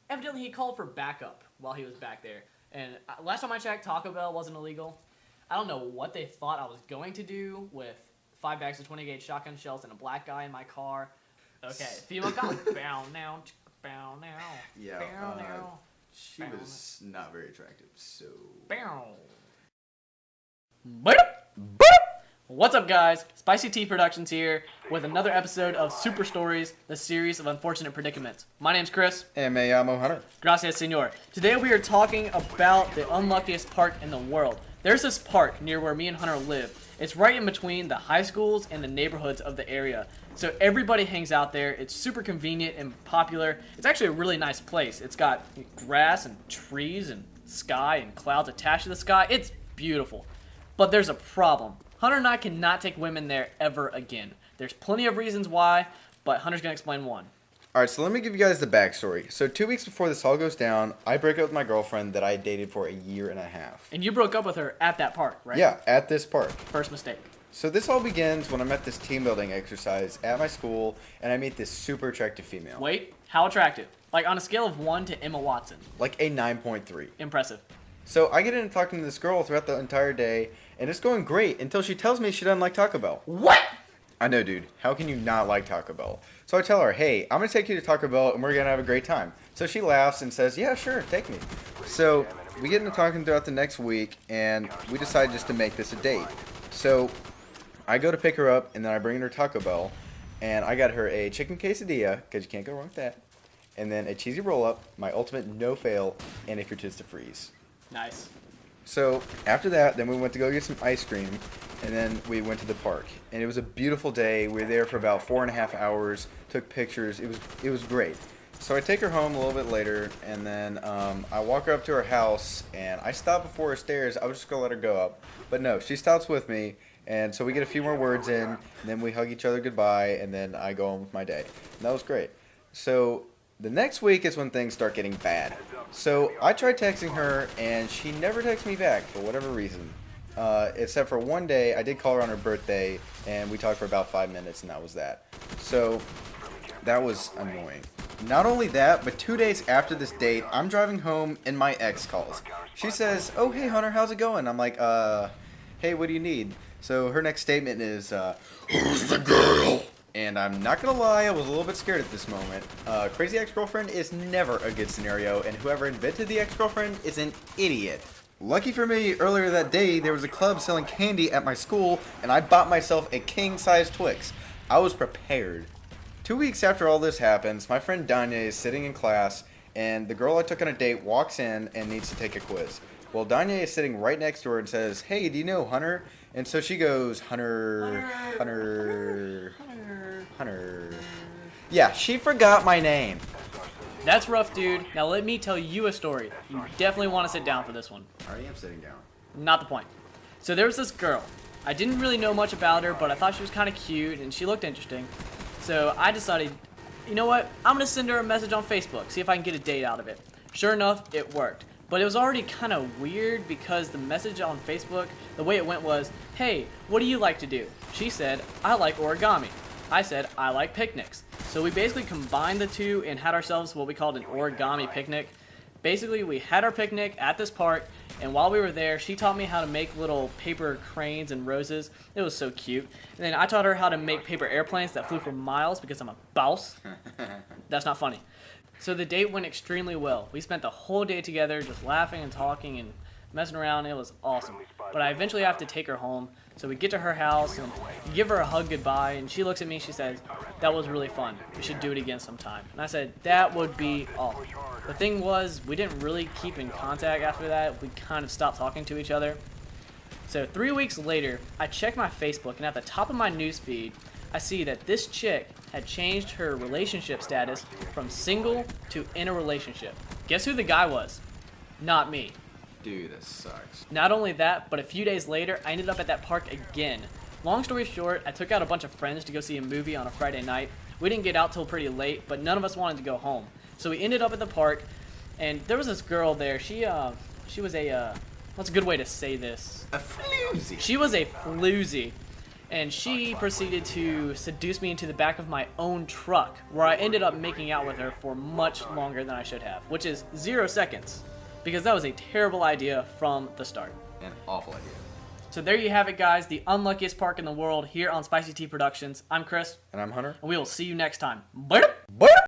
evidently he called for backup while he was back there. And last time I checked, Taco Bell wasn't illegal. I don't know what they thought I was going to do with 5 bags of 20 gauge shotgun shells and a black guy in my car. Okay, female cop. Bow now, bow now. Yeah, bow now. she was not very attractive, so... Bow. What's up, guys? Spicy Tea Productions here with another episode of Super Stories, the series of unfortunate predicaments. My name's Chris. And me llamo Hunter. Gracias, senor. Today we are talking about the unluckiest park in the world. There's this park near where me and Hunter live. It's right in between the high schools and the neighborhoods of the area. So everybody hangs out there. It's super convenient and popular. It's actually a really nice place. It's got grass and trees and sky and clouds attached to the sky. It's beautiful. But there's a problem. Hunter and I cannot take women there ever again. There's plenty of reasons why, but Hunter's going to explain one. Alright, so let me give you guys the backstory. So 2 weeks before this all goes down, I break up with my girlfriend that I dated for a year and a half. And you broke up with her at that park, right? Yeah, at this park. First mistake. So this all begins when I'm at this team building exercise at my school, and I meet this super attractive female. Wait, how attractive? Like on a scale of 1 to Emma Watson. Like a 9.3. Impressive. So I get into talking to this girl throughout the entire day, and it's going great until she tells me she doesn't like Taco Bell. What? I know, dude. How can you not like Taco Bell? So I tell her, hey, I'm going to take you to Taco Bell, and we're going to have a great time. So she laughs and says, yeah, sure, take me. So we get into talking throughout the next week, and we decide just to make this a date. So I go to pick her up, and then I bring her to Taco Bell, and I got her a chicken quesadilla, because you can't go wrong with that, and then a cheesy roll-up, my ultimate no-fail, and a Fruitista Freeze. Nice. So after that, then we went to go get some ice cream, and then we went to the park. And it was a beautiful day. We were there for about 4.5 hours, took pictures. It was great. So I take her home a little bit later, and then I walk her up to her house, and I stop before her stairs. I was just going to let her go up. But no, she stops with me, and so we get a few more words in, and then we hug each other goodbye, and then I go on with my day. And that was great. So the next week is when things start getting bad. So I tried texting her, and she never texts me back for whatever reason. Except for one day, I did call her on her birthday, and we talked for about 5 minutes, and that was that. So that was annoying. Not only that, but 2 days after this date, I'm driving home, and my ex calls. She says, oh, hey, Hunter, how's it going? I'm like, hey, what do you need? So her next statement is, who's the girl? And I'm not going to lie, I was a little bit scared at this moment. Crazy ex-girlfriend is never a good scenario, and whoever invented the ex-girlfriend is an idiot. Lucky for me, earlier that day, there was a club selling candy at my school, and I bought myself a king-size Twix. I was prepared. 2 weeks after all this happens, my friend Danya is sitting in class, and the girl I took on a date walks in and needs to take a quiz. Well, Danya is sitting right next to her and says, hey, do you know Hunter? And so she goes, Hunter. Yeah, she forgot my name. That's rough, dude. Now let me tell you a story. You definitely want to sit down for this one. I already am sitting down. Not the point. So there was this girl. I didn't really know much about her, but I thought she was kind of cute and she looked interesting. So I decided, you know what? I'm going to send her a message on Facebook, see if I can get a date out of it. Sure enough, it worked. But it was already kind of weird because the message on Facebook, the way it went was, hey, what do you like to do? She said, I like origami. I said, I like picnics. So we basically combined the two and had ourselves what we called an origami picnic. Basically, we had our picnic at this park, and while we were there, she taught me how to make little paper cranes and roses. It was so cute. And then I taught her how to make paper airplanes that flew for miles because I'm a boss. That's not funny. So the date went extremely well. We spent the whole day together just laughing and talking and messing around. It was awesome. But I eventually have to take her home. So we get to her house and give her a hug goodbye. And she looks at me. She says, that was really fun. We should do it again sometime. And I said, that would be awesome. The thing was, we didn't really keep in contact after that. We kind of stopped talking to each other. So 3 weeks later, I checked my Facebook. And at the top of my newsfeed, I see that this chick had changed her relationship status from single to in a relationship. Guess who the guy was? Not me. Dude, that sucks. Not only that, but a few days later, I ended up at that park again. Long story short, I took out a bunch of friends to go see a movie on a Friday night. We didn't get out till pretty late, but none of us wanted to go home. So we ended up at the park, and there was this girl there. She was a, what's a good way to say this? A floozy. She was a floozy. and she proceeded to seduce me into the back of my own truck, where I ended up making out with her for much longer than I should have, which is 0 seconds, because that was a terrible idea from the start. An awful idea. So there you have it, guys, the unluckiest park in the world here on Spicy Tea Productions. I'm Chris, And I'm Hunter. and we will see you next time. Bye. Bye.